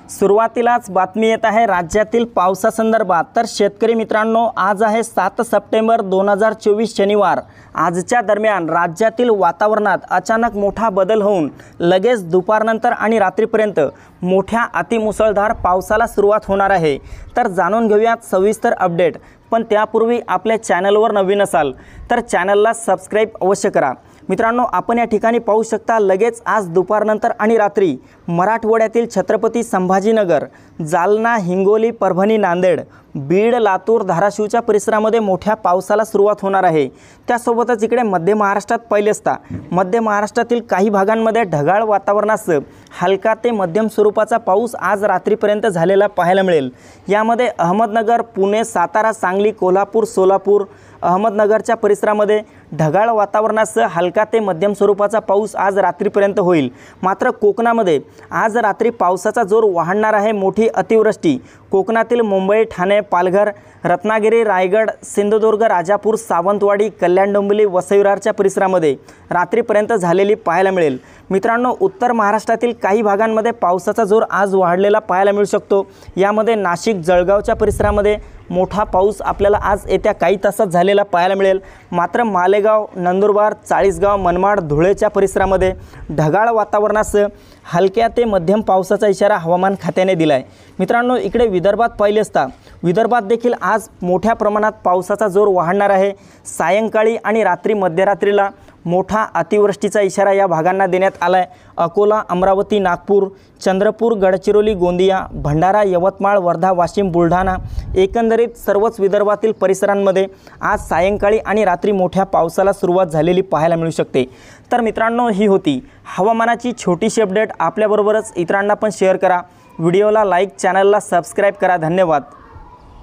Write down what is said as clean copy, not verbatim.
सुरुवातीलाच बातमी येत आहे राज्यातील पावसासंदर्भात। तर शेतकरी मित्रांनो, आज आहे 7 सप्टेंबर 2024 शनिवार। आजच्या दरम्यान राज्यातील वातावरणात अचानक मोठा बदल होऊन लगेच दुपारनंतर आणि रात्रीपर्यंत मोठ्या अतिमुसळधार पावसाला सुरुवात होणार आहे। तर जाणून घेऊयात सविस्तर अपडेट। पण त्यापूर्वी आपल्या चॅनलवर नवीन असाल तर चॅनलला सबस्क्राइब अवश्य करा। मित्रांनो, आपण या ठिकाणी पाहू शकता, लगेच आज दुपारनंतर आणि रात्री मराठवाड्यातील छत्रपती संभाजीनगर, जालना, हिंगोली, परभणी, नांदेड, बीड, लातूर, धाराशिवच्या परिसरामध्ये मोठ्या पावसाला सुरुवात होणार आहे। त्यासोबतच इकडे मध्य महाराष्ट्रात पहिलेचदा मध्य महाराष्ट्रातील काही भागांमध्ये ढगाळ वातावरणासह हलका ते मध्यम स्वरूपाचा पाऊस आज रात्रीपर्यंत झालेला पाहायला मिळेल। यामध्ये अहमदनगर, पुणे, सातारा, सांगली, कोल्हापूर, सोलापूर, अहमदनगरच्या परिसरामध्ये ढगाळ वातावरणासह हलका ते मध्यम स्वरूपाचा पाऊस आज रात्रीपर्यंत होईल। मात्र कोकणामध्ये आज रात्री पावसाचा जोर वाढणार आहे। मोठी अतिवृष्टी कोकणातील मुंबई, ठाणे, पालघर, रत्नागिरी, रायगड, सिंधुदुर्ग, राजापूर, सावंतवाडी, कल्याण, डोंबिवली, वसई विरारच्या परिसरामध्ये रात्रीपर्यंत झालेली पाहायला मिळेल। मित्रांनो, उत्तर महाराष्ट्रातील काही भागांमध्ये पावसाचा जोर आज वाढलेला पाहायला मिळू शकतो। यामध्ये नाशिक, जळगावच्या परिसरामध्ये मोठा पाऊस आपल्याला आज येत्या काही तासात झालेला पाहायला मिळेल। मात्र मालेगाव, नंदुरबार, चाळीसगाव, मनमाड, धुळेच्या परिसरामध्ये ढगाळ वातावरणासह हलक्या ते मध्यम पावसाचा इशारा हवामान खात्याने दिला आहे। मित्रांनो, इकडे विदर्भात पाहिले असता विदर्भात देखील आज मोठ्या प्रमाणात पावसाचा जोर वाढणार आहे। सायंकाळी आणि रात्री मध्यरात्रीला मोठा अतिवृष्टीचा इशारा या भागांना देण्यात आला आहे। अकोला, अमरावती, नागपूर, चंद्रपूर, गडचिरोली, गोंदिया, भंडारा, यवतमाळ, वर्धा, वाशिम, बुलढाणा, एकंदरीत सर्वच विदर्भातील परिसरांमध्ये आज सायंकाळी आणि रात्री मोठ्या पावसाला सुरुवात झालेली पाहायला मिळू शकते। तर मित्रांनो, ही होती हवामानाची छोटीशी अपडेट। आपल्याबरोबरच इतरांना पण शेअर करा। व्हिडिओला लाईक, चॅनलला सबस्क्राईब करा। धन्यवाद।